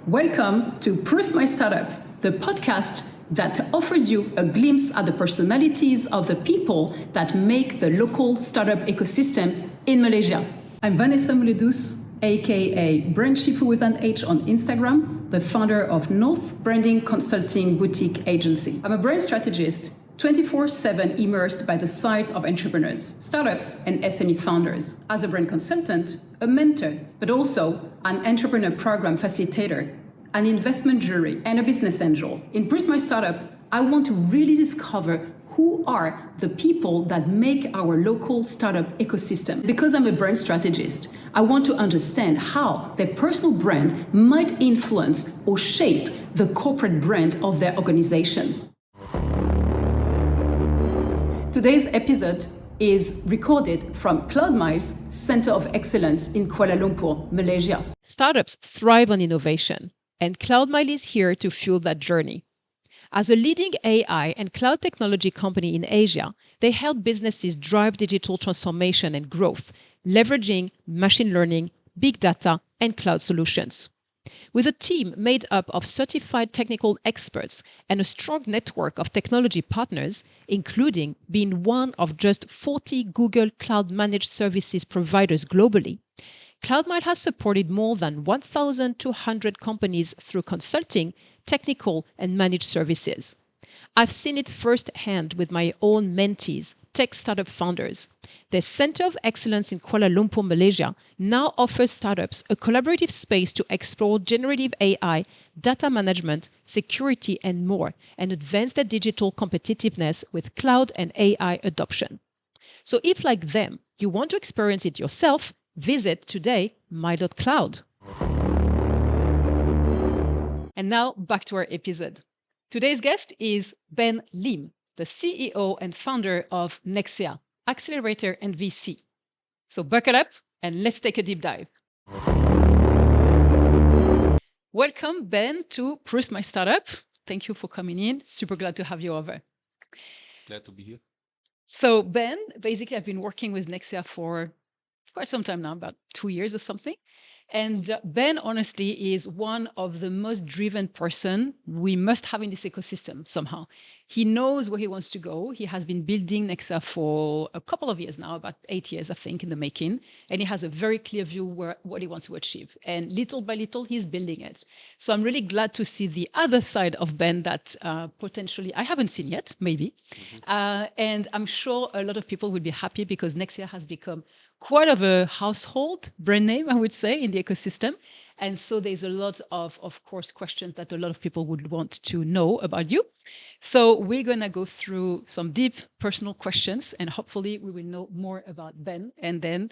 Welcome to Proust My Startup, the podcast that offers you a glimpse at the personalities of the people that make the local startup ecosystem in Malaysia. I'm Vanessa Muledus, aka Brand Shifu with an H on Instagram, the founder of North Branding Consulting Boutique Agency. I'm a brand strategist, 24/7 immersed by the sides of entrepreneurs, startups, and SME founders. As a brand consultant, a mentor, but also an entrepreneur program facilitator, an investment jury, and a business angel. In Proust My Startup, I want to really discover who are the people that make our local startup ecosystem. Because I'm a brand strategist, I want to understand how their personal brand might influence or shape the corporate brand of their organization. Today's episode is recorded from CloudMile's Center of Excellence in Kuala Lumpur, Malaysia. Startups thrive on innovation, and CloudMile is here to fuel that journey. As a leading AI and cloud technology company in Asia, they help businesses drive digital transformation and growth, leveraging machine learning, big data, and cloud solutions. With a team made up of certified technical experts and a strong network of technology partners, including being one of just 40 Google Cloud Managed Services providers globally, CloudMile has supported more than 1,200 companies through consulting, technical, and managed services. I've seen it firsthand with my own mentees, tech startup founders. The Center of Excellence in Kuala Lumpur, Malaysia, now offers startups a collaborative space to explore generative AI, data management, security, and more, and advance their digital competitiveness with cloud and AI adoption. So if, like them, you want to experience it yourself, visit today my.cloud. And now back to our episode. Today's guest is Ben Lim, the CEO and founder of Nexea, accelerator and VC. So buckle up and let's take a deep dive. Welcome, Ben, to Proust My Startup. Thank you for coming in. Super glad to have you over. Glad to be here. So Ben, basically I've been working with Nexea for quite some time now, about 2 years or something. And Ben, honestly, is one of the most driven person we must have in this ecosystem somehow. He knows where he wants to go. He has been building Nexea for a couple of years now, about 8 years, I think, in the making. And he has a very clear view what he wants to achieve. And little by little, he's building it. So I'm really glad to see the other side of Ben that potentially I haven't seen yet, maybe. And I'm sure a lot of people will be happy because Nexea has become quite of a household brand name, I would say, in the ecosystem. And so there's a lot of course, questions that a lot of people would want to know about you. So we're going to go through some deep personal questions, and hopefully we will know more about Ben. And then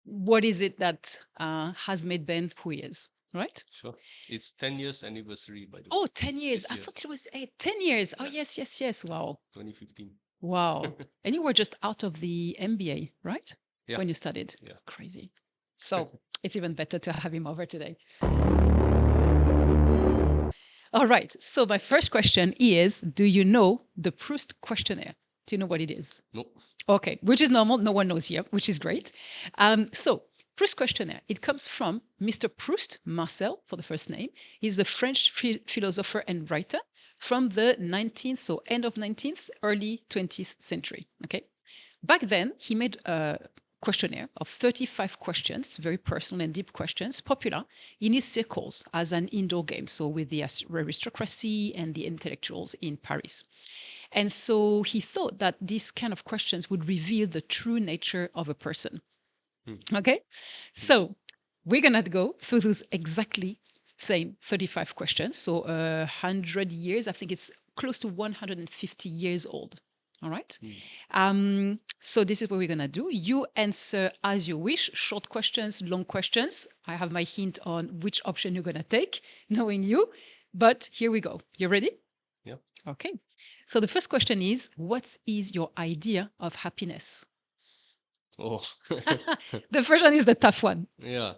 what is it that has made Ben who he is, right? Sure. It's 10 years anniversary, by the way. Oh, 10 years. This I year. thought it was 10 years. Oh, Yeah. yes. Wow. 2015. Wow. And you were just out of the MBA, right? Yeah. When you studied. Yeah. Crazy. So it's even better to have him over today. All right. So my first question is, do you know the Proust questionnaire? Do you know what it is? Nope. Okay, which is normal. No one knows here, which is great. So Proust questionnaire, it comes from Mr. Proust, Marcel for the first name. He's a French philosopher and writer from the 19th, so end of 19th, early 20th century. Okay. Back then, he made a questionnaire of 35 questions, very personal and deep questions, popular in his circles as an indoor game, so with the aristocracy and the intellectuals in Paris. And so he thought that these kind of questions would reveal the true nature of a person. Okay? So we're going to go through those exactly same 35 questions. So 100 years, I think it's close to 150 years old. All right. So this is what we're going to do. You answer as you wish, short questions, long questions. I have my hint on which option you're going to take, knowing you. But here we go. You ready? Yeah. Okay. So the first question is, what is your idea of happiness? Oh. The first one is the tough one. Yeah.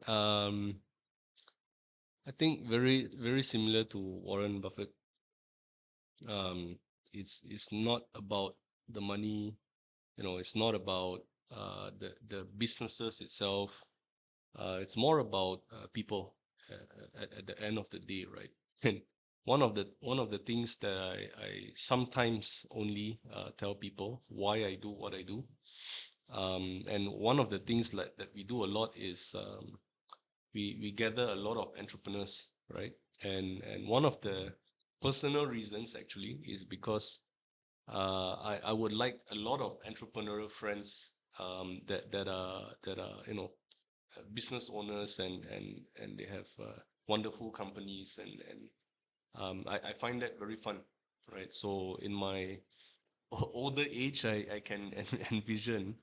I think very, very similar to Warren Buffett. It's not about the money, it's not about the businesses itself. It's more about people. at the end of the day, right? And one of the things that I sometimes only tell people why I do what I do. And one of the things that we do a lot is we gather a lot of entrepreneurs, right? And one of the personal reasons actually is because I would like a lot of entrepreneurial friends that are business owners and they have wonderful companies and I find that very fun, right? So in my older age, I can envision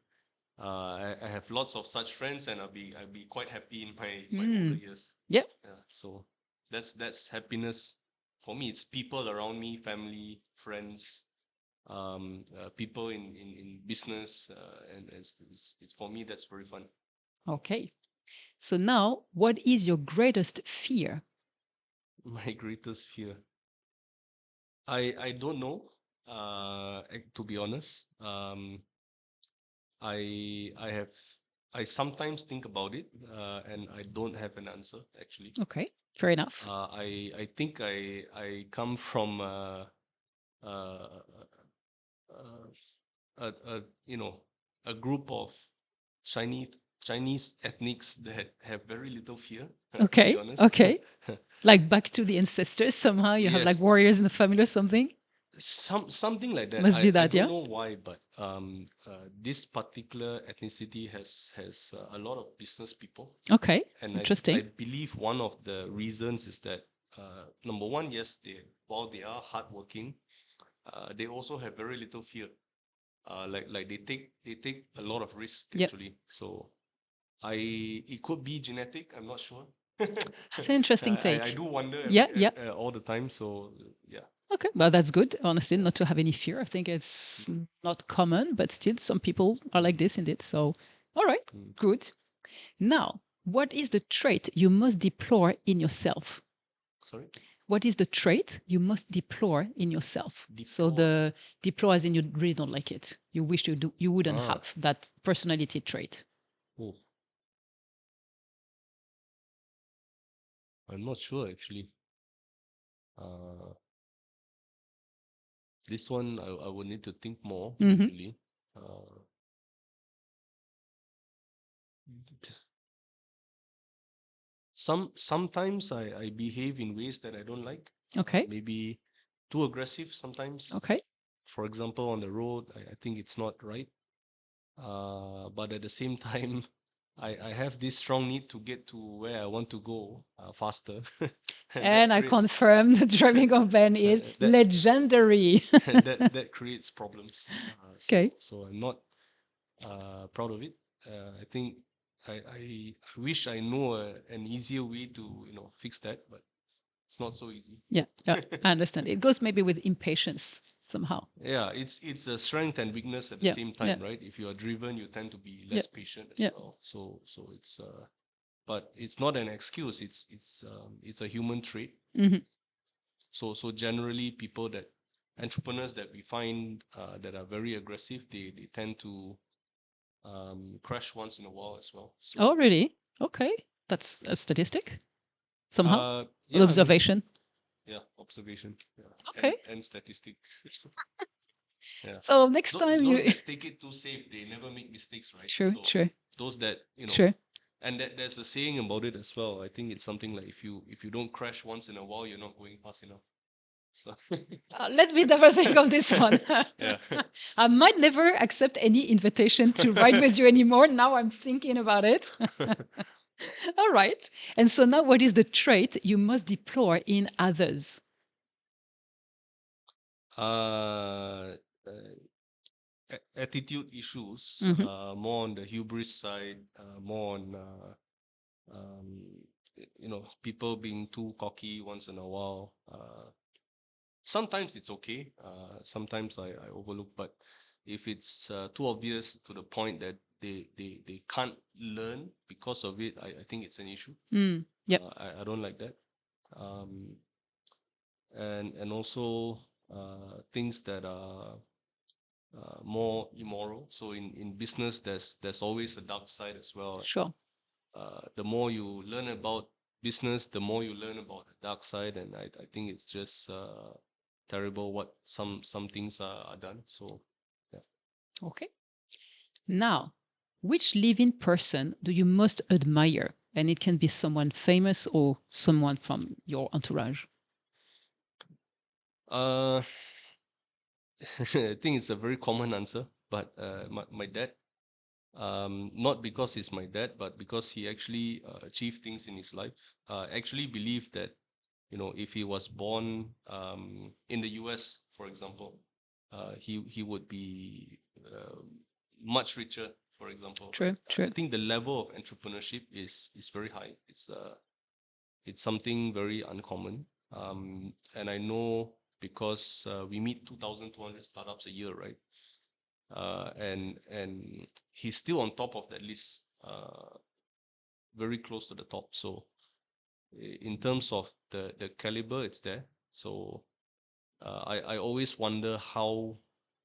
I have lots of such friends, and I'll be quite happy in my older years. Yep. Yeah, so that's happiness for me. It's people around me, family, friends, people in business, and it's for me that's very fun. Okay. So now, what is your greatest fear? My greatest fear. I don't know. To be honest, I have I sometimes think about it, and I don't have an answer actually. Okay, fair enough. I think I come from uh, uh, a a group of Chinese Chinese ethnics that have very little fear. To be Okay, honest, okay. Like back to the ancestors somehow. You have yes, like warriors in the family or something. something like that. Must be I that, don't yeah. know why, but this particular ethnicity has a lot of business people, Okay, and I interesting. believe one of the reasons is that number one, yes, while they are hardworking, they also have very little fear. Like they take a lot of risk Yep. actually. So it could be genetic. I'm not sure. That's an interesting I take. do wonder Yeah, yeah. all the time. So yeah. Okay, well, that's good. Honestly, not to have any fear. I think it's not common, but still, some people are like this indeed. So, all right, Mm. good. Now, what is the trait you must deplore in yourself? Sorry. What is the trait you must deplore in yourself? So Deplore. the deplore as in you really don't like it. You wish you wouldn't Ah. have that personality trait. Oh, I'm not sure actually. Uh, this one I will need to think more Hmm. actually. Uh, sometimes I behave in ways that I don't like. Okay. Maybe too aggressive sometimes. Okay. For example, on the road, I think it's not right. But at the same time, I have this strong need to get to where I want to go faster, and that And I creates confirm the driving of Ben is that legendary. that creates problems. Okay. So I'm not proud of it. I think I wish I know an easier way to fix that, but it's not so easy. Yeah, yeah, I understand. It goes maybe with impatience somehow. Yeah, it's a strength and weakness at the Yeah, same yeah, time, right? If you are driven, you tend to be yeah, less patient as yeah. well. So it's but it's not an excuse. It's a human trait. Hmm. So generally, entrepreneurs that we find that are very aggressive, they tend to crash once in a while as well. So Oh, really? Okay. That's a statistic somehow. An yeah, I mean, observation. yeah, observation, yeah, Okay. and statistic. Yeah. So next time Those you. that take it too safe, they never make mistakes, right? True, So true, those that true. and there's a saying about it as well. I think it's something like if you don't crash once in a while, you're not going fast enough. So Let me never think of this one. yeah. I might never accept any invitation to ride with you anymore. Now I'm thinking about it. All right. And so now, what is the trait you must deplore in others? uh, Attitude issues, Hmm. more on the hubris side, more on um, people being too cocky once in a while. Sometimes it's okay. Sometimes I overlook, but if it's too obvious to the point that they can't learn because of it, I think it's an issue. Mm, yep. I don't like that. Um, and also things that are more immoral. So in business, there's always a dark side as well. Sure. The more you learn about business, the more you learn about the dark side, and I think it's just terrible what some things are done. So yeah. Okay. Now, which living person do you most admire? And it can be someone famous or someone from your entourage. Uh, I think it's a very common answer, but my dad. Not because he's my dad, but because he actually achieved things in his life. Actually believe that, you know, if he was born in the US, for example, he would be much richer, for example, True, right? true. I think the level of entrepreneurship is very high. It's something very uncommon. And I know because we meet 2,200 startups a year, right? And he's still on top of that list, very close to the top. So in terms of the caliber, it's there. So I always wonder how,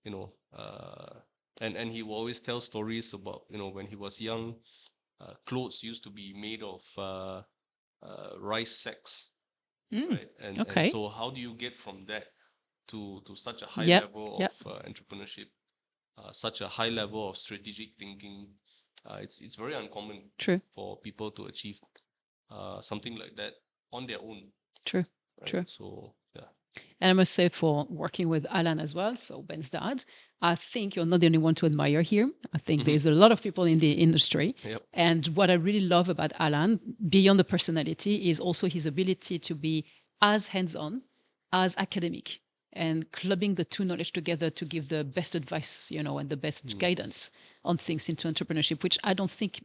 you know, and he will always tell stories about, you know, when he was young, clothes used to be made of rice sacks, Mm, right? And okay. so how do you get from that to such a high Yep, level yep. of entrepreneurship, such a high level of strategic thinking? It's very uncommon True, for people to achieve something like that on their own, true, right? true. So yeah. And I must say, for working with Alan as well, so Ben's dad, I think you're not the only one to admire here. I think Mhm. there's a lot of people in the industry. Yep. And what I really love about Alan, beyond the personality, is also his ability to be as hands on as academic and clubbing the two knowledge together to give the best advice, you know, and the best Mm. guidance on things into entrepreneurship, which I don't think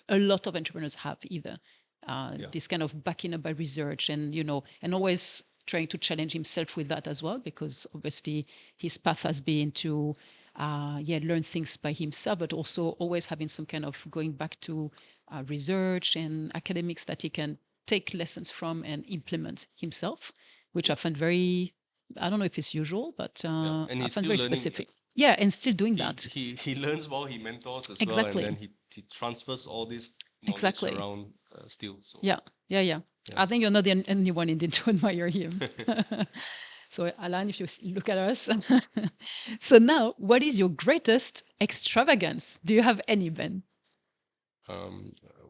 a lot of entrepreneurs have either. Yeah. This kind of backing up by research and, you know, and always trying to challenge himself with that as well, because obviously his path has been to, learn things by himself, but also always having some kind of going back to research and academics that he can take lessons from and implement himself, which I find very, I don't know if it's usual, but Yeah. And I he's find still very learning. specific. Yeah, and still doing He that. he he learns while he mentors as well, and then Exactly. he transfers all this knowledge Exactly. around still. So Yeah, yeah, yeah. yeah. I think you're not the only one indeed to admire him. So, Alan, if you look at us. So now, what is your greatest extravagance? Do you have any, Ben?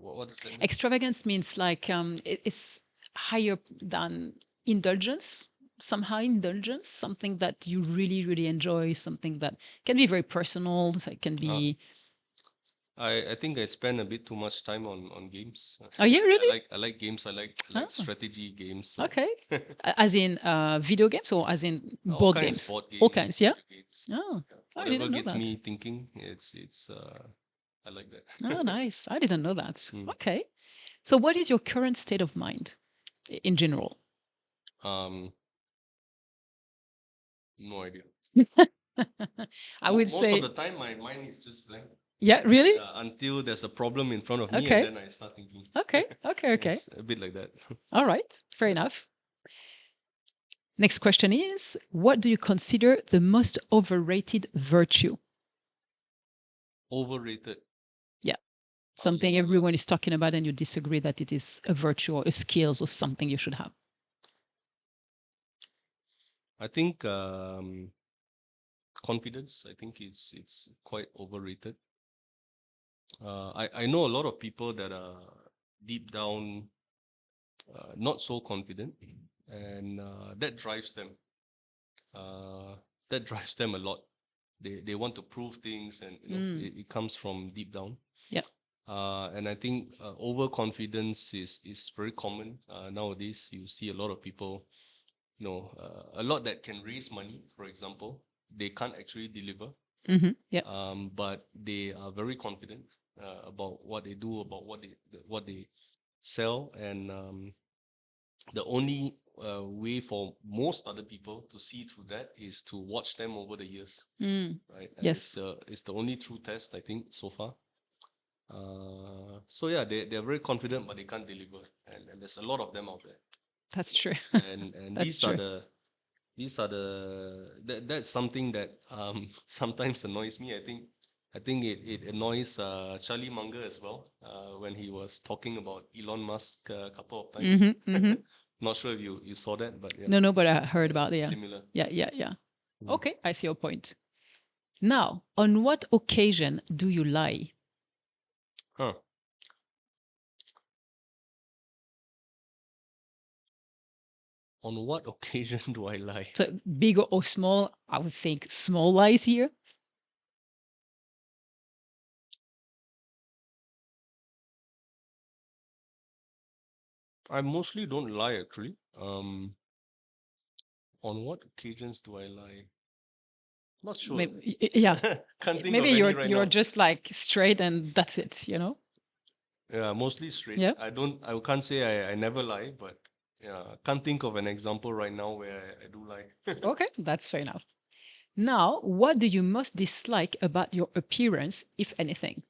What does that mean? Extravagance means like it's higher than indulgence, somehow indulgence, something that you really, really enjoy, something that can be very personal. So it can Uh, be, I think I spend a bit too much time on games. oh, yeah, really? I like games. I like Oh, strategy games. So okay. As in video games or as in all board kinds, games? board All games, kinds, yeah? video games. Oh, Yeah. I Whatever didn't know gets that. me thinking, it's I like Oh, that. nice. I didn't know that. Mm. Okay. So, what is your current state of mind in general? Um, no idea. I would Most of the say, time, my mind is just blank. yeah, really? Until there's a problem in front of me, and Okay. then I start thinking. Okay. Okay. Okay. It's a bit like that. All right. Fair Yeah. enough. Next question is, what do you consider the most overrated virtue? Overrated. Yeah. Something everyone is talking about and you disagree that it is a virtue or a skills or something you should have. I think confidence. I think it's quite overrated. I know a lot of people that are deep down not so confident, and that drives them. Uh, that drives them a lot. They want to prove things, and you know it comes from deep down. Yeah. And I think overconfidence is very common nowadays. You see a lot of people, you know, a lot that can raise money, for example, they can't actually deliver, Mm-hmm. Yeah. but they are very confident about what they do, about what they sell, and the only way for most other people to see through that is to watch them over the years, Mm. right? And Yes. it's the only true test, I think, so far. So yeah, they're very confident, but they can't deliver, and there's a lot of them out there. That's true. And That's true. these are that's something that sometimes annoys me. I think I think it annoys Charlie Munger as well when he was talking about Elon Musk a couple of times. Not sure if you saw that, but yeah, No, but I heard about it. it's Yeah. similar. Yeah. Mm. Okay, I see your point. Now, on what occasion do you lie? Huh. On what occasion do I lie? So, big or small? I would think small lies here. I mostly don't lie actually. On what occasions do I lie? Not sure. Maybe, yeah. Can't think Maybe of any right you're now. just like straight and that's it, you know? Yeah, mostly straight. Yeah. I can't say I never lie, but yeah, can't think of an example right now where I do lie. Okay, that's fair enough. Now, what do you most dislike about your appearance, if anything?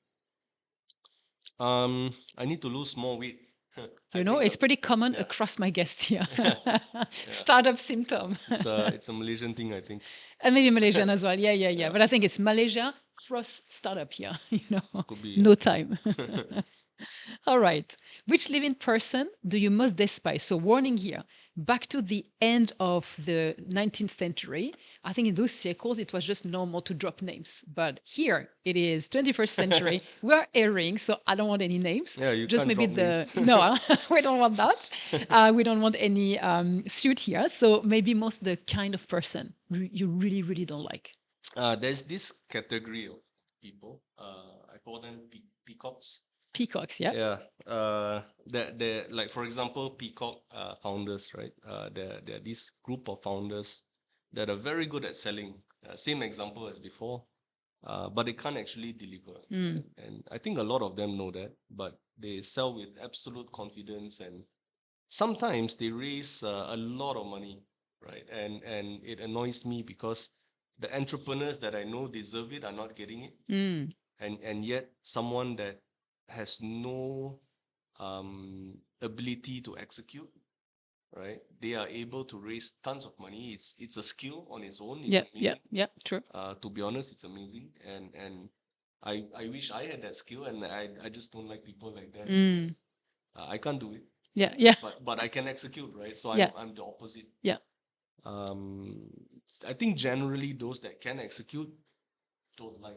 I need to lose more weight. I You know, think it's pretty common yeah. across my guests here. Yeah. Startup symptom. It's a Malaysian thing, I think. And maybe Malaysian as well. Yeah. Yeah, But I think it's Malaysia cross startup here, you know, could be. no time. All right. Which living person do you most despise? So, warning here, back to the end of the 19th century, I think in those circles it was just normal to drop names. But here it is 21st century. We are airing, so I don't want any names. Yeah, you Just can't maybe drop names. no, we don't want that. We don't want any suit here. So, maybe most the kind of person you really, really don't like. There's this category of people. I call them peacocks. Peacocks, yeah. Yeah. They're like, for example, peacock founders, right? There are this group of founders that are very good at selling. Same example as before, but they can't actually deliver. And I think a lot of them know that, but they sell with absolute confidence, and sometimes they raise a lot of money, right? And it annoys me because the entrepreneurs that I know deserve it are not getting it, and yet someone that has no ability to execute, right? They are able to raise tons of money. It's a skill on its own. It's amazing. Yeah, true. To be honest, it's amazing, and I wish I had that skill, and I just don't like people like that. Because, I can't do it, Yeah. but I can execute, right? So Yeah. I'm the opposite. Yeah. I think generally those that can execute don't like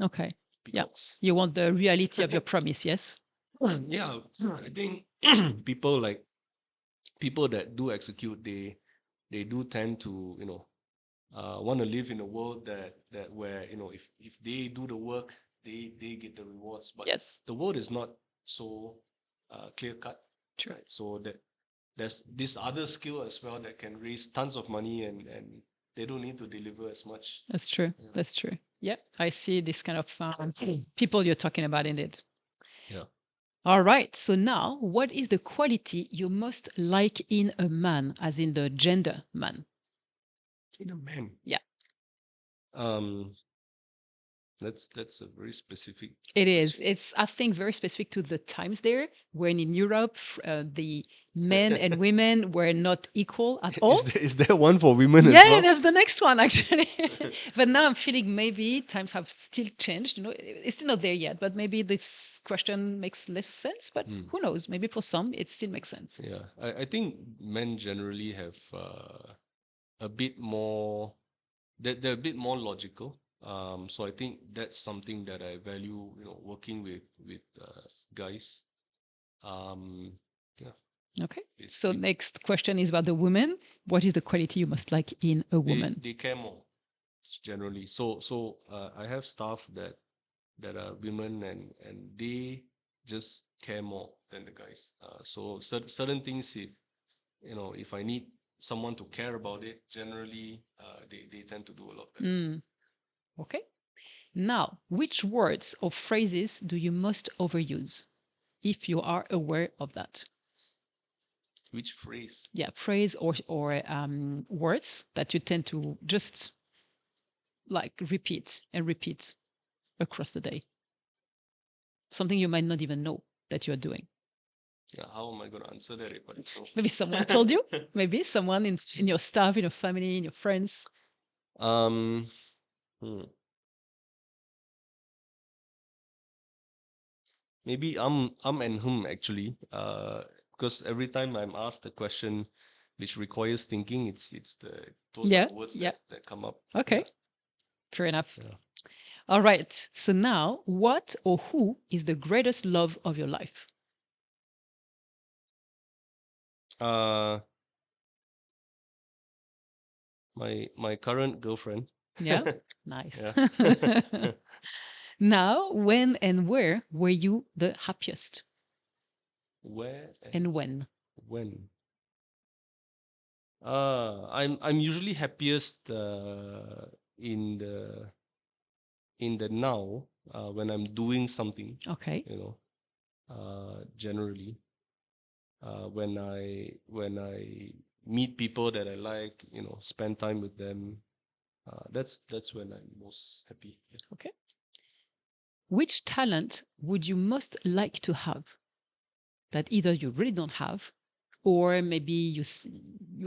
Okay. Yeah. peacocks. You want the reality of your promise, yes? Yeah, I think people like people that do execute, they do tend to, want to live in a world that where, if they do the work, they get the rewards. But Yes. the world is not so clear cut. True. Right? So that there's this other skill as well that can raise tons of money, and they don't need to deliver as much. That's true. Yeah. That's true. Yeah. I see this kind of people you're talking about indeed. Yeah. All right. So now, what is the quality you most like in a man, as in the gender man? In a man. Yeah. Um, that's a very specific It is. question. It's, I think, very specific to the times there, when in Europe, the men and women were not equal at all. Is there one for women as Yeah, well? that's the next one actually. But now I'm feeling maybe times have still changed. You know, it's still not there yet, but maybe this question makes less sense. But who knows? Maybe for some it still makes sense. Yeah, I think men generally have a bit more, they're a bit more logical. So I think that's something that I value, working with guys. Yeah, Okay. So basically, next question is about the woman. What is the quality you must like in a woman? they care more generally. So I have staff that are women, and they just care more than the guys. So certain things, if I need someone to care about it, generally they tend to do a lot better. Okay. Now, which words or phrases do you most overuse, if you are aware of that? Which phrase? Yeah, phrase or words that you tend to just like repeat and repeat across the day. Something you might not even know that you're doing. Yeah, how am I going to answer that if I don't know? Maybe someone told you. Maybe someone in your staff, in your family, in your friends. Um, hmm. maybe and actually, because every time I'm asked a question which requires thinking, it's those are Yeah, the words yeah. that come up. Okay, fair enough. Yeah. All right. So now, what or who is the greatest love of your life? Uh, my current girlfriend. Yeah, nice. Yeah. Now, when and where were you the happiest Where and and when? when? I'm usually happiest in the now, when I'm doing something, Okay. you know, generally, when I meet people that I like, spend time with them, that's when I'm most happy. Yeah. Okay. Which talent would you most like to have that either you really don't have or maybe you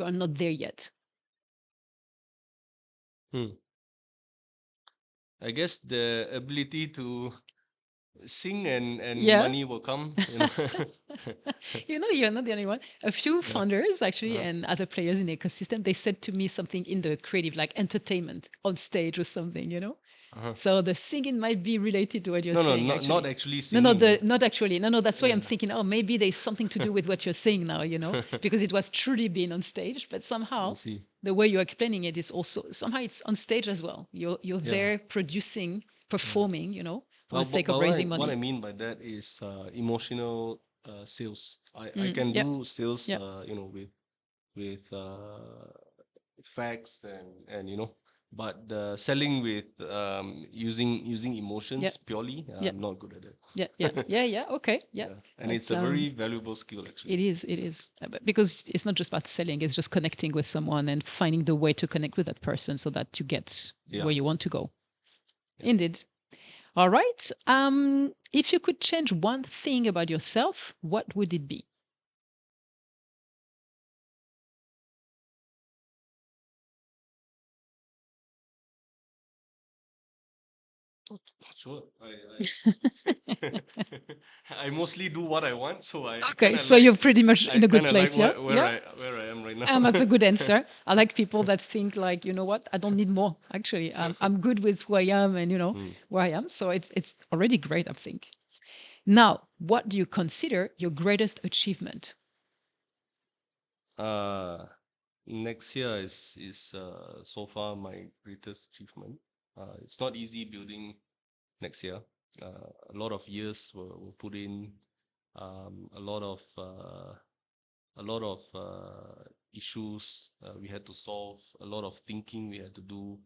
are not there yet? Hmm. I guess the ability to sing and Yeah. money will come, You're not the only one. A few Yeah. founders actually Uh-huh. and other players in the ecosystem, they said to me something in the creative, like entertainment on stage or something. Uh-huh. So the singing might be related to what you're No, no, saying, not actually. actually No, singing. not actually. No, that's why I'm Yeah. thinking, oh, maybe there's something to do with what you're saying now, because it was truly being on stage, but I somehow see. the way you're explaining it is also somehow it's on stage as well. You're Yeah. there producing, Yeah. performing, for the Well, sake but of what I raising what I money. mean by that is emotional sales. I can Yeah, do sales, yeah, with facts and but selling with using yeah, emotions purely, yeah, I'm not good at it. yeah. Okay, yeah. Yeah, and it's That's a very valuable skill It actually. is, it is. Because it's not just about selling, it's just connecting with someone and finding the way to connect with that person so that you get Yeah, where you want to go. yeah. Indeed. All right. If you could change one thing about yourself, what would it be? Sure. I mostly do what I want, so I kind Okay, of so like you're pretty much I in a good kind of like place, yeah? where Yeah. I am right now. And that's a good answer. I like people that think like, you know what, I don't need more. Actually, I'm good with who I am and Hmm. where I am. So it's already great, I think. Now, what do you consider your greatest achievement? Uh, Nexea is so far my greatest achievement. It's not easy building Nexea. A lot of years were put in. A lot of issues we had to solve. A lot of thinking we had to do.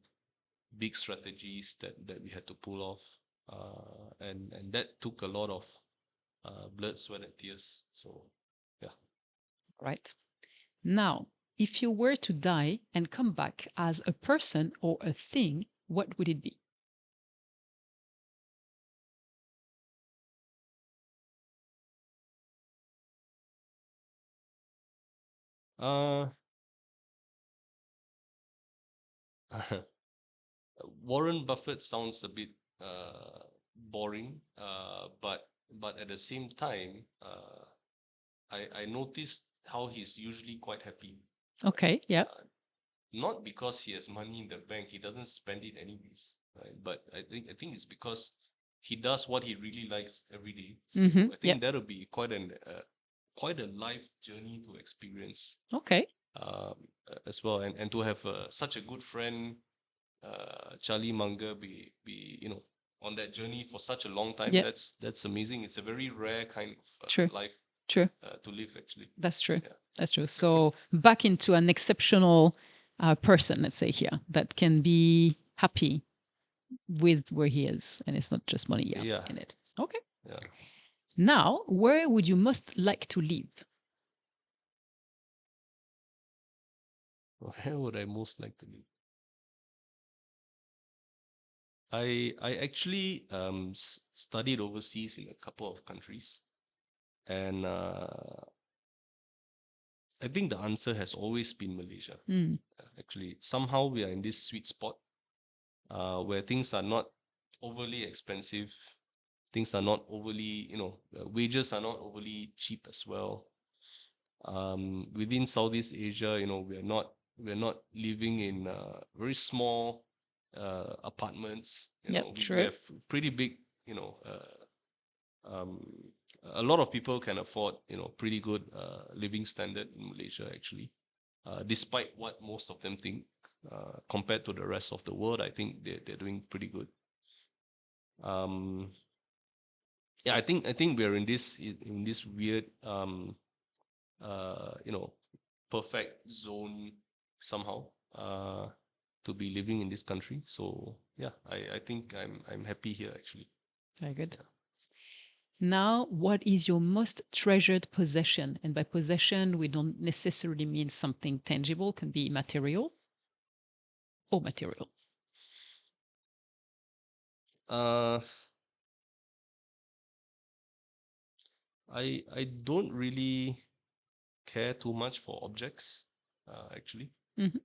Big strategies that we had to pull off, and that took a lot of blood, sweat, and tears. So, yeah. Right. Now, if you were to die and come back as a person or a thing, what would it be? Uh, Warren Buffett sounds a bit boring, but at the same time, I noticed how he's usually quite happy, right? Okay, yeah. Not because he has money in the bank, he doesn't spend it anyways, right? But I think it's because he does what he really likes every day. Mm-hmm. So I Yeah. think that'll be quite a life journey to experience, Okay. um, as well, and to have such a good friend, Charlie Munger, be on that journey for such a long time. Yeah. That's amazing. It's a very rare kind of True. life True. to live, actually. That's true. Yeah. That's true. So back into an exceptional person, let's say here, that can be happy with where he is, and it's not just money, yeah, Yeah. in it. Okay. Yeah. Now, where would you most like to live? Where would I most like to live? I actually studied overseas in a couple of countries, and I think the answer has always been Malaysia. Mm. Actually, somehow we are in this sweet spot where things are not overly expensive, things are not overly, wages are not overly cheap as well. Within Southeast Asia, we're not living in very small apartments. Yep, We true. have pretty big, um, a lot of people can afford, pretty good living standard in Malaysia actually. Despite what most of them think, compared to the rest of the world, I think they're doing pretty good. Um, yeah, I think we're in this weird perfect zone somehow to be living in this country. So yeah, I think I'm happy here actually. Very good. Yeah. Now, what is your most treasured possession? And by possession, we don't necessarily mean something tangible, can be material or material. Uh, I don't really care too much for objects, actually. Mhm.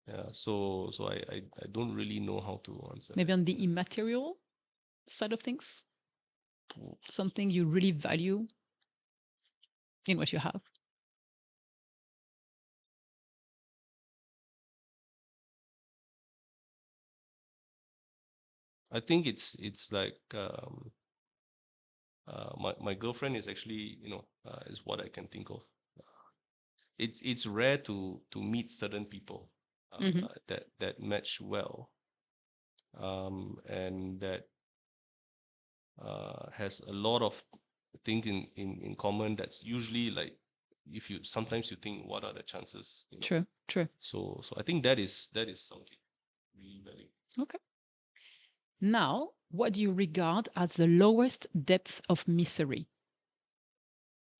Yeah, so I don't really know how to answer Maybe that. on the immaterial side of things, something you really value in what you have. I think it's like my girlfriend is actually, is what I can think of. It's rare to meet certain people Mhm. that match well, and that has a lot of things in common. That's usually like, if you sometimes you think, what are the chances? True, true. So I think that is something really valuable. Okay. Now, what do you regard as the lowest depth of misery?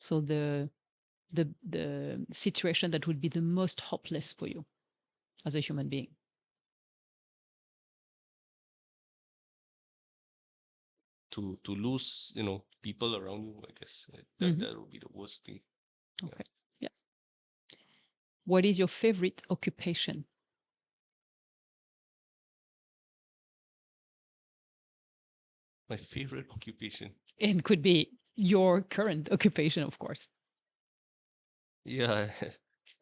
So the situation that would be the most hopeless for you as a human being. To lose, people around you, I guess Mhm. that would be the worst thing. Yeah. Okay. Yeah. What is your favorite occupation? My favorite occupation. And could be your current occupation, of course. Yeah.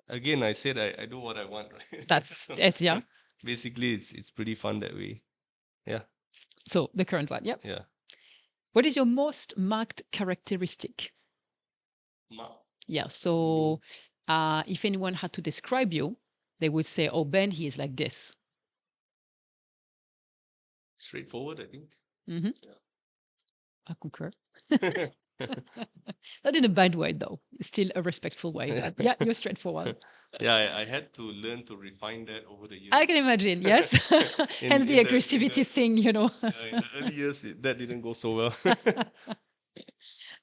Again, I said I do what I want, right? That's So it, yeah. basically, it's pretty fun that way. Yeah. So the current one, yeah. Yeah. What is your most marked characteristic? Ma- Yeah. So if anyone had to describe you, they would say, "Oh, Ben, he is like this." Straightforward, I think. Hmm. Yeah. I concur. Not in a bad way, though. Still a respectful way. But yeah, you're straightforward. Yeah, I had to learn to refine that over the years. I can imagine. Yes. Hence the aggressivity thing, in the early years, that didn't go so well.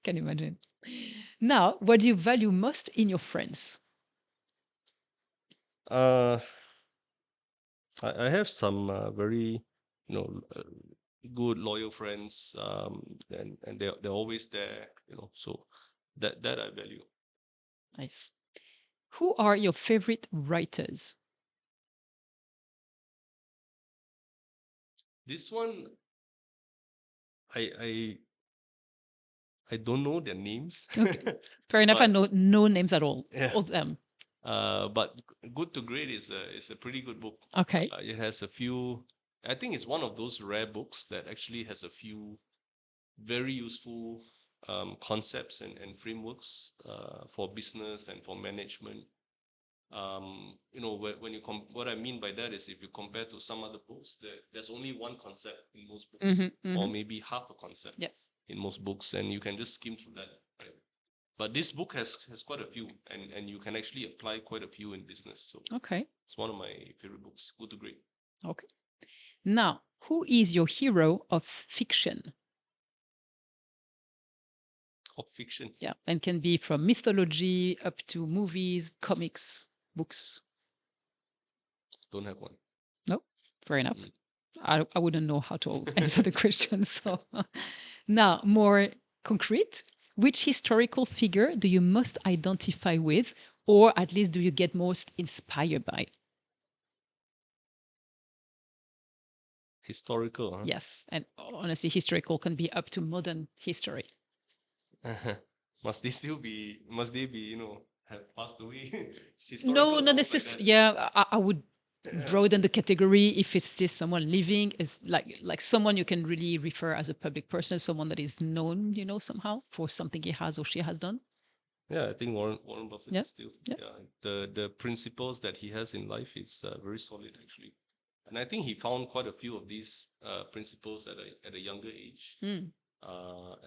Can imagine. Now, what do you value most in your friends? uh, I have some very, you know, uh, good loyal friends, and they're always there, so that I value. Nice. Who are your favorite writers? This one, I I don't know their names. Okay. Fair enough. I But know no names at all. yeah, All of them. but Good to Great is a pretty good book. Okay. It has a few. I think it's one of those rare books that actually has a few very useful concepts and frameworks for business and for management. What I mean by that is, if you compare to some other books, there's only one concept in most books, Mm-hmm, or mm-hmm. maybe half a concept Yeah. in most books, and you can just skim through that. Right? But this book has quite a few, and you can actually apply quite a few in business. So Okay. it's one of my favorite books. Good to Great. Okay. Now, who is your hero of fiction? Of fiction. Yeah. And can be from mythology up to movies, comics, books. Don't have one. No? Fair enough. Mm. I wouldn't know how to answer the question. So now, more concrete, which historical figure do you most identify with, or at least do you get most inspired by? Historical, huh? Yes, and honestly, historical can be up to modern history. Must they still be? Must they be? Have passed away? No, Historical not sounds like necessarily. that. Yeah, I would broaden the category. If it's still someone living, is like someone you can really refer as a public person, someone that is known, somehow for something he has or she has done. Yeah, I think Warren Buffett Yeah, is still. yeah, Yeah, the principles that he has in life is very solid actually, and I think he found quite a few of these principles at a younger age. Mm,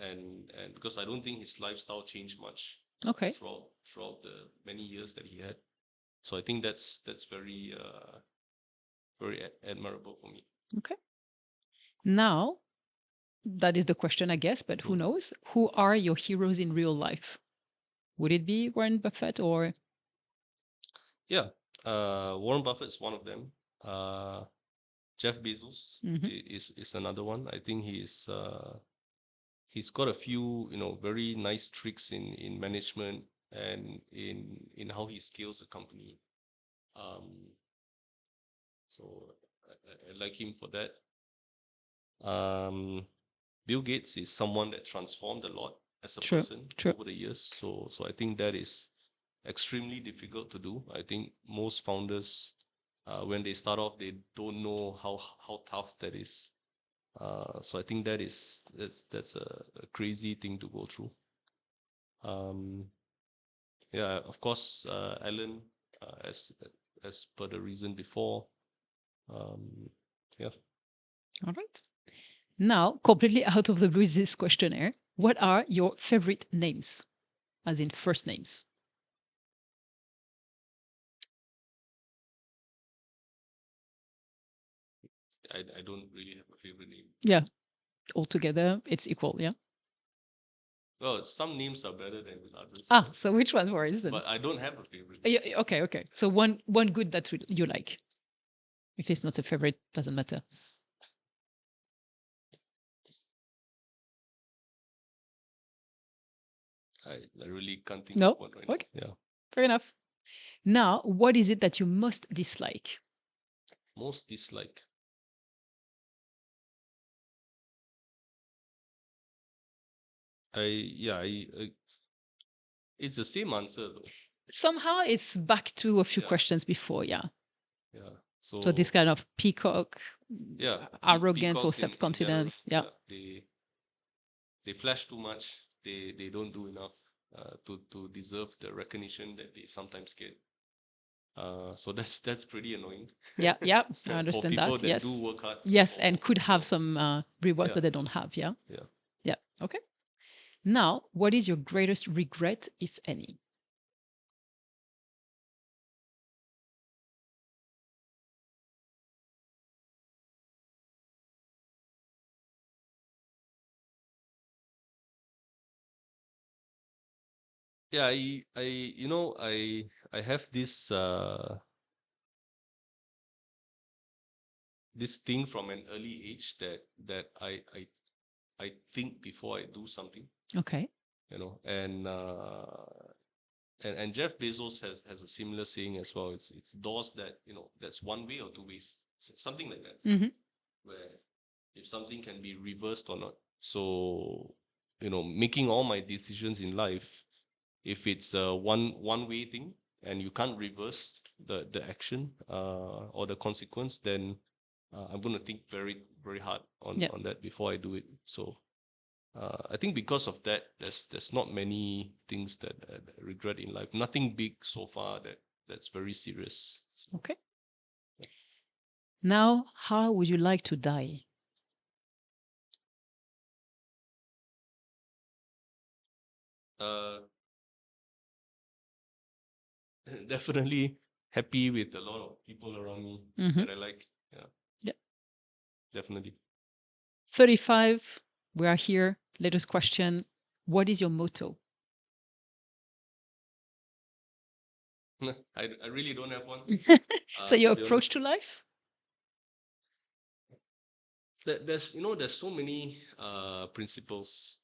And because I don't think his lifestyle changed much okay. throughout the many years that he had. So I think that's very very admirable for me. Okay. Now, that is the question, I guess, but who Mm. knows? Who are your heroes in real life? Would it be Warren Buffett or? Yeah, Warren Buffett is one of them. Uh, Jeff Bezos Mhm. is another one. I think he's got a few very nice tricks in management and in how he scales a company. Um, so I like him for that. Um, Bill Gates is someone that transformed a lot as a True, person true. over the years. So I think that is extremely difficult to do. I think most founders, when they start off, they don't know how tough that is. So I think that's a crazy thing to go through. Um, yeah, of course, Alan, as per the reason before. Um, yeah. All right. Now, completely out of the blue is this questionnaire. What are your favorite names, as in first names? I don't really have a favorite name. Yeah, altogether it's equal. Yeah. Well, some names are better than others, Ah, so which one, for instance? but I don't have a favorite. Yeah, okay, okay. So one good that you like. If it's not a favorite, doesn't matter. I really can't think No. of one right now. Okay, Yeah. fair enough. Now, what is it that you most dislike? Most dislike. It's the same answer though. Somehow it's back to a few Yeah. questions before, yeah. Yeah. So this kind of peacock, Yeah, arrogance or peacocks in general. self-confidence, yeah. Yeah, they flash too much. They don't do enough to deserve the recognition that they sometimes get. So that's pretty annoying. Yeah, yeah, I For understand people that. that do Yes. work hard. Yes, and could have some rewards, Yeah, but they don't have, yeah. yeah. Yeah. Okay. Now, what is your greatest regret, if any? Yeah, I have this thing from an early age that I think before I do something, Okay. and Jeff Bezos has a similar saying as well. It's doors that that's one way or two ways, something like that. Mm-hmm. Where if something can be reversed or not. So making all my decisions in life, if it's a one way thing and you can't reverse the action or the consequence, then I'm going to think very very hard Yeah. on that before I do it. So I think because of that, there's not many things that I regret in life. Nothing big so far that's very serious. Okay. Now, how would you like to die? Uh, Definitely happy with a lot of people around me Mm-hmm. that I like. Yeah, Yeah. definitely. 35, we are here. Latest question. What is your motto? I really don't have one. So your To be approach honest, to life? there's so many principles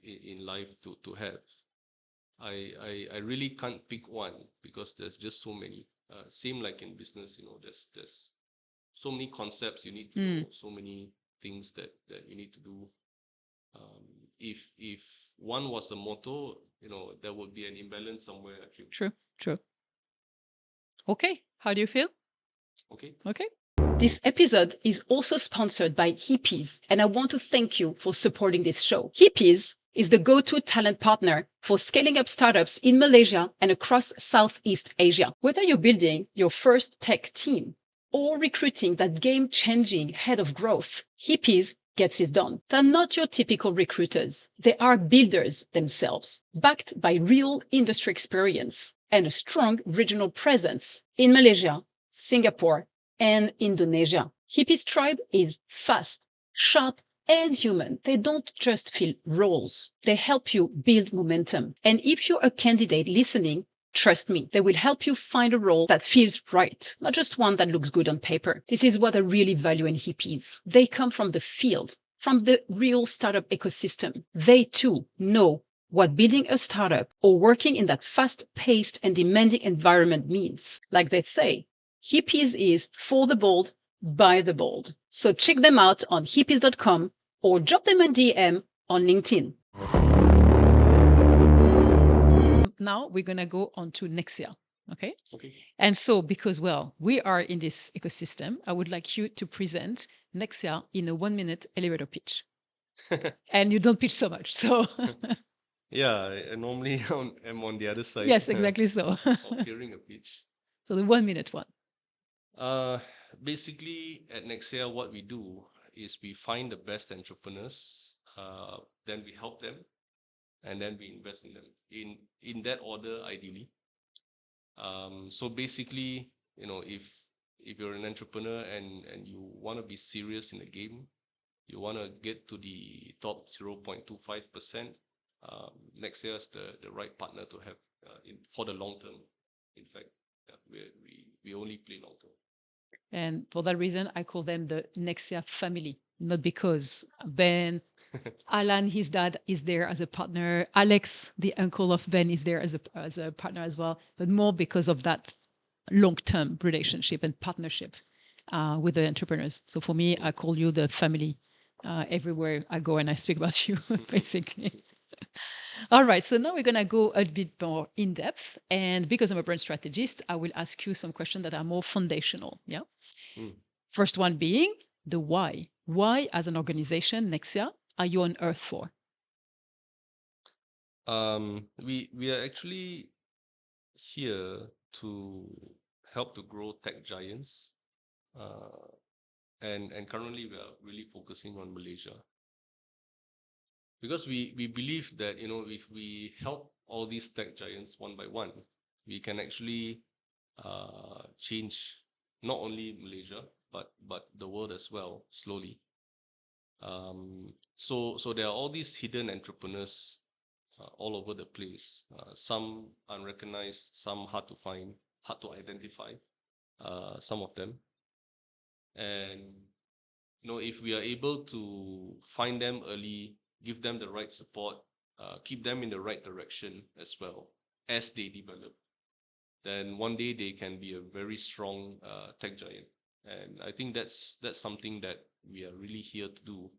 in life to have. I really can't pick one because there's just so many. Same like in business, there's so many concepts you need to know, so many things that you need to do. If one was a motto, there would be an imbalance somewhere, I feel. True. Okay, how do you feel? Okay. This episode is also sponsored by Hippies, and I want to thank you for supporting this show. Hippies is the go-to talent partner for scaling up startups in Malaysia and across Southeast Asia. Whether you're building your first tech team or recruiting that game-changing head of growth, Hippies gets it done. They're not your typical recruiters. They are builders themselves, backed by real industry experience and a strong regional presence in Malaysia, Singapore, and Indonesia. Hippies Tribe is fast, sharp, and human. They don't just fill roles. They help you build momentum. And if you're a candidate listening, trust me, they will help you find a role that feels right, not just one that looks good on paper. This is what I really value in Hippies. They come from the field, from the real startup ecosystem. They too know what building a startup or working in that fast-paced and demanding environment means. Like they say, Hippies is for the bold, by the bold. So check them out on hippies.com or drop them a DM on LinkedIn. Now we're going to go on to Nexea. Okay. Okay. And so, because, well, we are in this ecosystem, I would like you to present Nexea in a 1-minute elevator pitch. And you don't pitch so much. So, Yeah, I normally am on the other side. yes, exactly so. Of hearing a pitch. So, the 1-minute one. Basically, at Nexea, what we do is we find the best entrepreneurs, then we help them, and then we invest in them in that order, ideally. So basically, if you're an entrepreneur and you want to be serious in the game, you want to get to the top 0.25%, Nexea is the right partner to have for the long term. In fact, we only play long term. And for that reason, I call them the Nexea family, not because Ben, Alan, his dad, is there as a partner. Alex, the uncle of Ben, is there as a partner as well, but more because of that long-term relationship and partnership with the entrepreneurs. So for me, I call you the family everywhere I go and I speak about you, basically. All right, so now we're going to go a bit more in depth. And because I'm a brand strategist, I will ask you some questions that are more foundational. Yeah. First one being the why. Why, as an organization, Nexea, are you on earth for? We are actually here to help to grow tech giants, and currently we are really focusing on Malaysia because we believe that if we help all these tech giants one by one, we can actually change not only Malaysia but the world as well slowly. So there are all these hidden entrepreneurs all over the place. Some unrecognized, some hard to find, hard to identify. Some of them, and if we are able to find them early, give them the right support, keep them in the right direction as well as they develop, then one day they can be a very strong tech giant. And I think that's something that we are really here to do.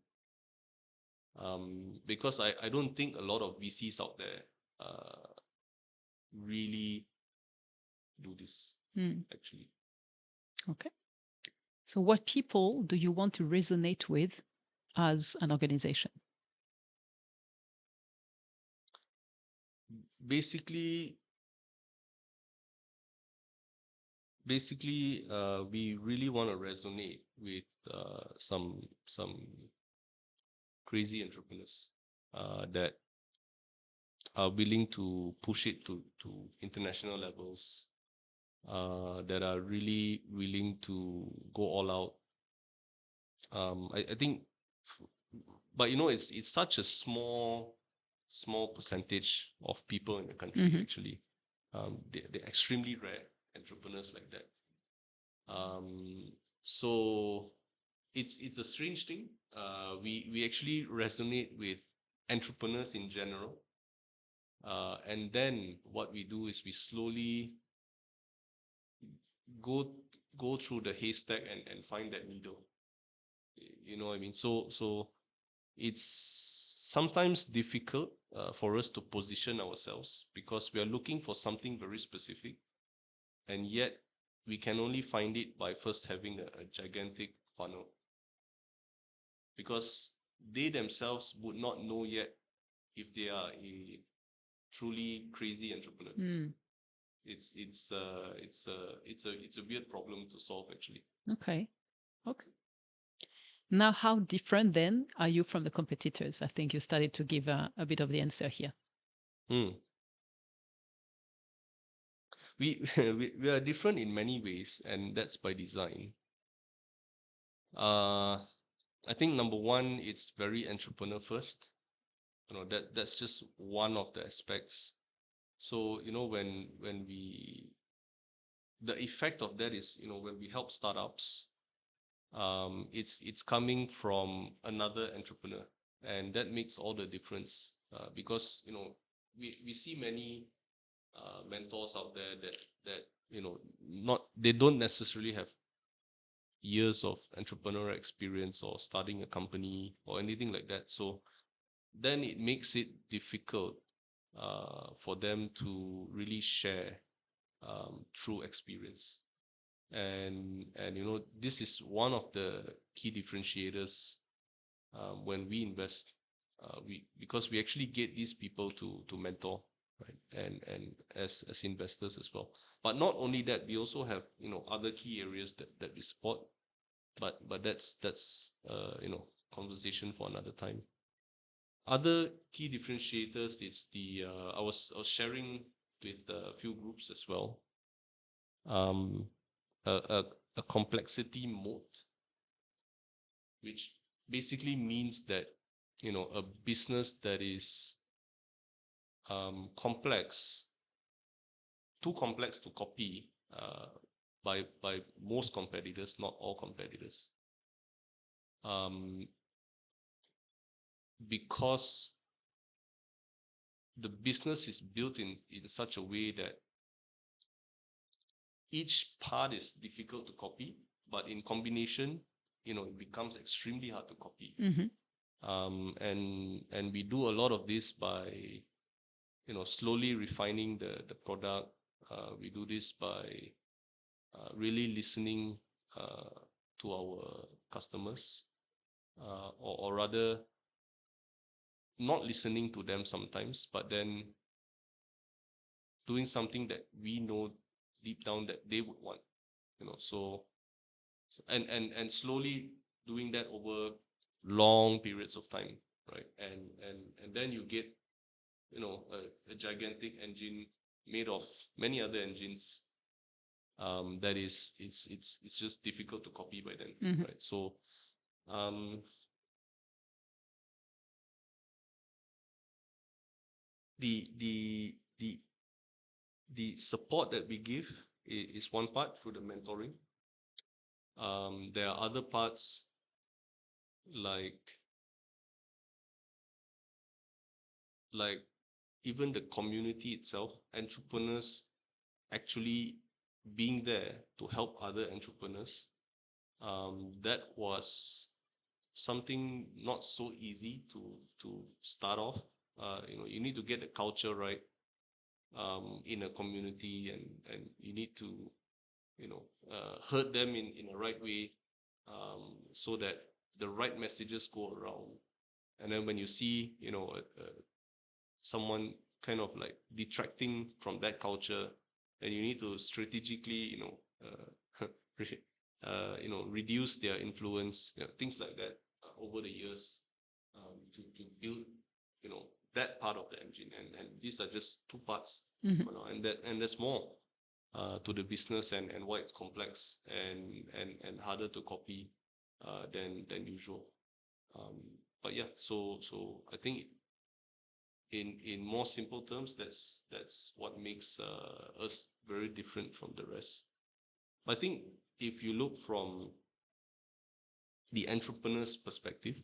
Because I don't think a lot of VCs out there really do this, actually. Okay. So what people do you want to resonate with as an organization? Basically, we really want to resonate with some crazy entrepreneurs that are willing to push it to international levels, that are really willing to go all out. I think, but it's such a small percentage of people in the country actually. They're extremely rare entrepreneurs like that. So it's a strange thing. We actually resonate with entrepreneurs in general. And then what we do is we slowly go go through the haystack and find that needle. You know what I mean? So it's sometimes difficult for us to position ourselves because we are looking for something very specific, and yet we can only find it by first having a gigantic funnel, because they themselves would not know yet if they are a truly crazy entrepreneur. It's a weird problem to solve, actually. Okay. Okay. Now, how different then are you from the competitors? I think you started to give a bit of the answer here. We are different in many ways, and that's by design. I think number one, it's very entrepreneur first. That's just one of the aspects. So when we the effect of that is, when we help startups, it's coming from another entrepreneur, and that makes all the difference, because we see many mentors out there that not they don't necessarily have years of entrepreneurial experience or starting a company or anything like that. So then it makes it difficult for them to really share through experience. And this is one of the key differentiators when we invest, because we actually get these people to mentor, right, and as investors as well. But not only that, we also have other key areas that we support, but that's conversation for another time. Other key differentiators is I was sharing with a few groups as well, a complexity mode, which basically means that a business that is complex, too complex to copy by most competitors, not all competitors, because the business is built in such a way that each part is difficult to copy, but in combination, it becomes extremely hard to copy. And we do a lot of this by slowly refining the product. We do this by really listening to our customers, or rather not listening to them sometimes, but then doing something that we know deep down that they would want, so and slowly doing that over long periods of time, right? And then you get a gigantic engine made of many other engines, that is it's just difficult to copy by then, right? So the support that we give is one part through the mentoring. There are other parts like even the community itself, entrepreneurs actually being there to help other entrepreneurs. That was something not so easy to start off. You need to get the culture right in a community, and you need to herd them in the right way, so that the right messages go around. And then when you see someone kind of like detracting from that culture, then you need to strategically reduce their influence, things like that, over the years, to build that part of the engine. And these are just two parts, and there's more to the business, and why it's complex and harder to copy than usual. But yeah, so I think in more simple terms, that's what makes us very different from the rest. I think if you look from the entrepreneur's perspective,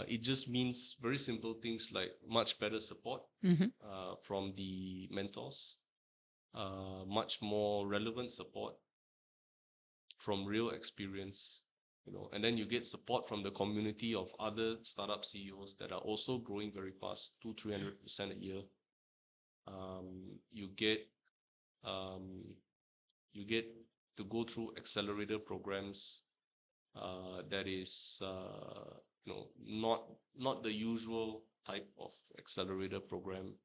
it just means very simple things like much better support from the mentors, much more relevant support, from real experience, and then you get support from the community of other startup CEOs that are also growing very fast, 200-300% a year. You get to go through accelerator programs that is not the usual type of accelerator program.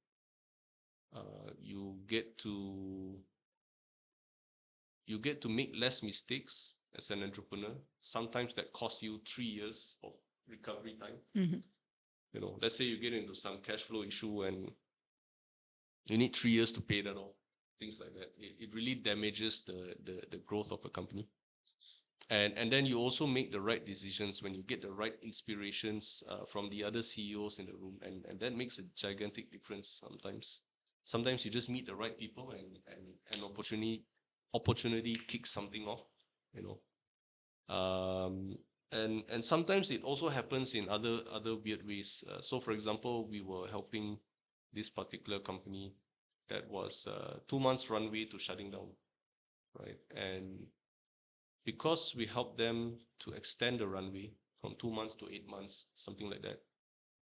You get to make less mistakes as an entrepreneur. Sometimes that costs you 3 years of recovery time. Mm-hmm. Let's say you get into some cash flow issue and you need 3 years to pay that off. Things like that. It really damages the growth of a company. And then you also make the right decisions when you get the right inspirations from the other CEOs in the room, and that makes a gigantic difference sometimes. Sometimes you just meet the right people and opportunity kicks something off, and sometimes it also happens in other weird ways. So for example, we were helping this particular company that was 2 months runway to shutting down, right? And because we helped them to extend the runway from 2 months to 8 months, something like that,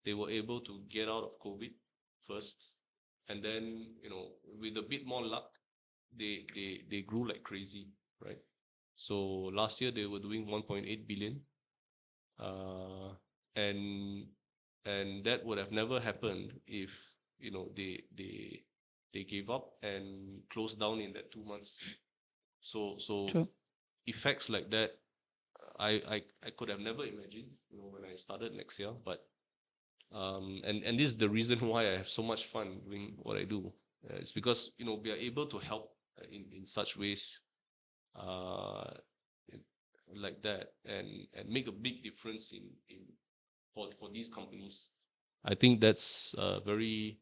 they were able to get out of COVID first, and then with a bit more luck, they grew like crazy, right? So last year they were doing 1.8 billion, and that would have never happened if they gave up and closed down in that 2 months. So True. effects like that, I could have never imagined, when I started Nexea. But and this is the reason why I have so much fun doing what I do. It's because we are able to help in such ways, like that, and make a big difference for these companies. I think that's a very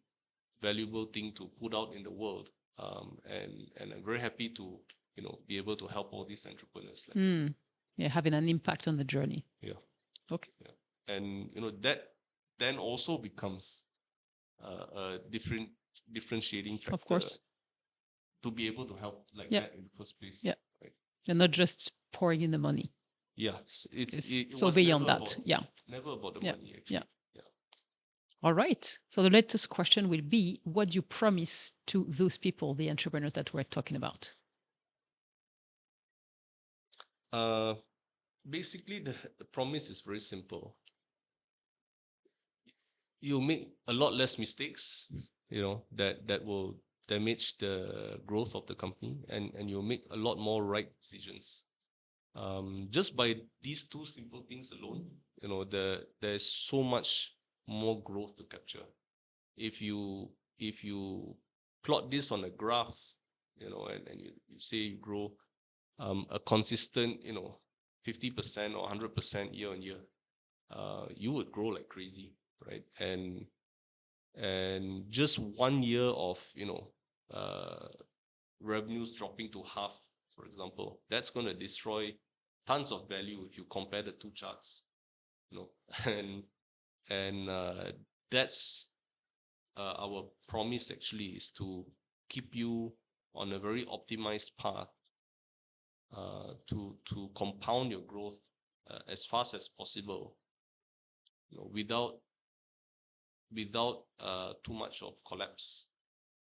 valuable thing to put out in the world, and I'm very happy to be able to help all these entrepreneurs. Yeah, having an impact on the journey. Yeah. Okay. Yeah. And that then also becomes a differentiating factor. Of course. To be able to help like Yeah. that in the first place. Yeah. Right. You're not just pouring in the money. Yeah. It So was beyond never that. about, Yeah. never about the Yeah. money, actually. Yeah. All right. So the latest question will be, what do you promise to those people, the entrepreneurs that we're talking about? Basically, the promise is very simple. You make a lot less mistakes, that will damage the growth of the company, and you'll make a lot more right decisions. Just by these two simple things alone, there's so much more growth to capture. If you plot this on a graph, and you say you grow a consistent, 50% or 100% year on year, you would grow like crazy, right? And just 1 year of revenues dropping to half, for example, that's going to destroy tons of value if you compare the two charts, and that's our promise actually, is to keep you on a very optimized path, to compound your growth as fast as possible, without too much of collapse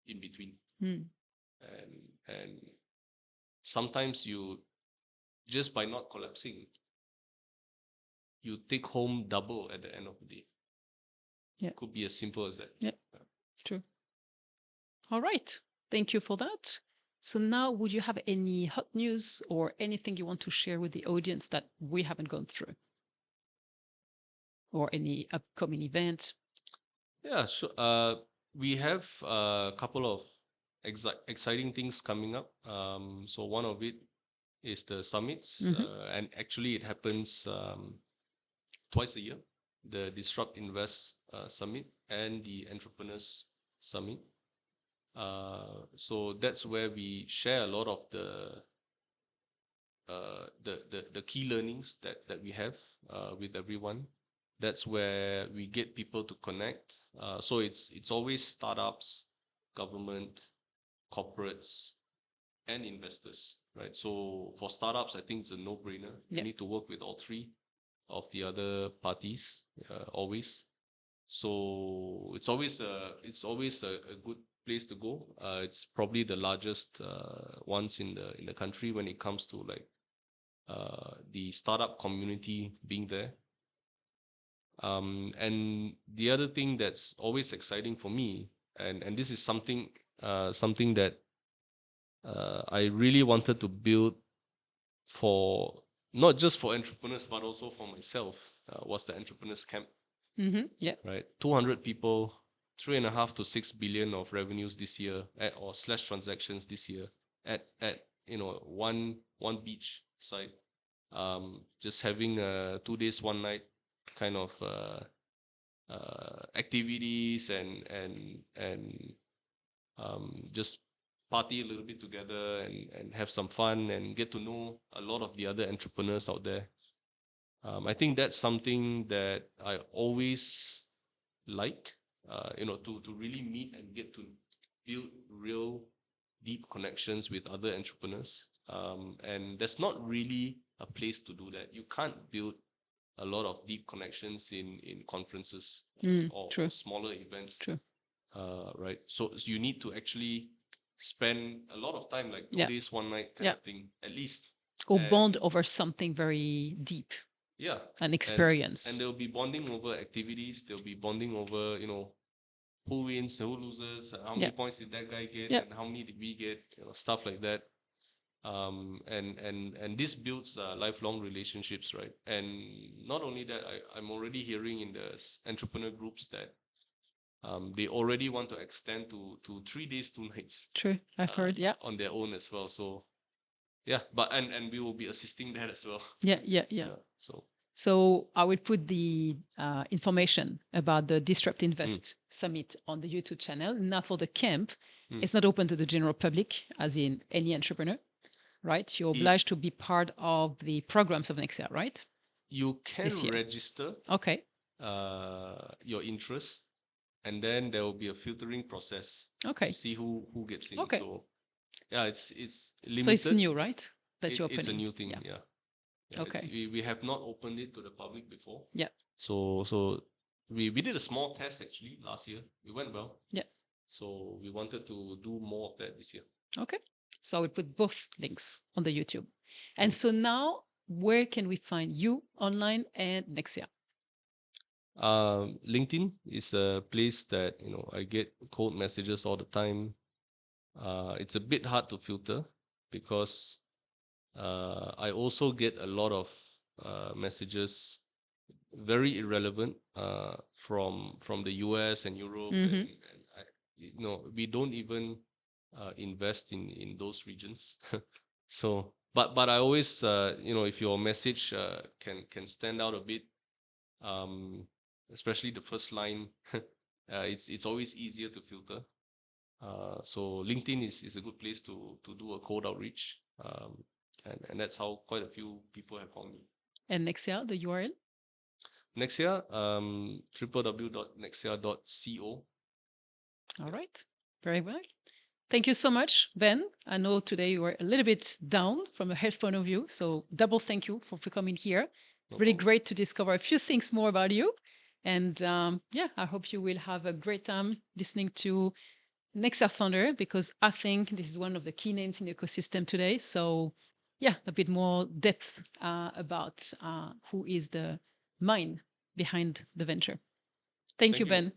in between. And sometimes you, just by not collapsing, you take home double at the end of the day. Yeah. Could be as simple as that. Yeah. True. All right. Thank you for that. So now, would you have any hot news or anything you want to share with the audience that we haven't gone through? Or any upcoming event? Yeah, sure. We have a couple of exciting things coming up. So one of it is the summits, and actually it happens twice a year: the Disrupt Invest Summit and the Entrepreneurs Summit. So that's where we share a lot of the key learnings that we have with everyone. That's where we get people to connect. So it's always startups, government, corporates, and investors. right? So for startups, I think it's a no-brainer. You Yeah. need to work with all three of the other parties always. So it's always a good place to go. It's probably the largest ones in the country when it comes to like the startup community being there. And the other thing that's always exciting for me, and this is something that I really wanted to build for not just for entrepreneurs but also for myself, was the entrepreneurs camp. Yeah. Right, 200 people, 3.5 to 6 billion of revenues this year, or slash transactions this year at one beach site, just having 2 days 1 night kind of activities and just party a little bit together and have some fun and get to know a lot of the other entrepreneurs out there. I think that's something that I always like, to really meet and get to build real deep connections with other entrepreneurs. And there's not really a place to do that. You can't build a lot of deep connections in conferences or True. smaller events. True. Right. So you need to actually spend a lot of time, like 2 Yeah. days, 1 night kind Yeah. of thing, at least. Or And- bond over something very deep, Yeah. an experience. And they'll be bonding over activities. They'll be bonding over, who wins, who loses, how many Yeah. points did that guy get, Yeah. and how many did we get, stuff like that. And this builds lifelong relationships, right? And not only that, I'm already hearing in the entrepreneur groups that they already want to extend to 3 days, 2 nights. True. I've heard. Yeah. On their own as well. So yeah, but and we will be assisting that as well. Yeah. So So I will put the information about the Disrupt Invent Summit on the YouTube channel. Now for the camp, it's not open to the general public, as in any entrepreneur, right? You're obliged to be part of the programs of Nexea, right? You can This year. register Okay. your interest, and then there will be a filtering process Okay. to see who gets in. Okay. So yeah, it's limited. So it's new, right? That you're opening. It's a new thing. Yeah. Okay. We have not opened it to the public before. Yeah. So we did a small test actually last year. It went well. Yeah. So we wanted to do more of that this year. Okay. So I will put both links on the YouTube. And so now, where can we find you online and Nexea? LinkedIn is a place that I get cold messages all the time. It's a bit hard to filter because I also get a lot of messages very irrelevant from the US and Europe, and we don't even invest in those regions. So, but I always if your message can stand out a bit, especially the first line, it's always easier to filter. So LinkedIn is a good place to do a cold outreach, and that's how quite a few people have found me. And Nexea, the URL? Nexea, www.nexea.co. All right. Very well. Thank you so much, Ben. I know today you were a little bit down from a health point of view, so double thank you for coming here. No Really problem. great to discover a few things more about you. And I hope you will have a great time listening to Nexea founder, because I think this is one of the key names in the ecosystem today. So a bit more depth about who is the mind behind the venture. Thank you, Ben.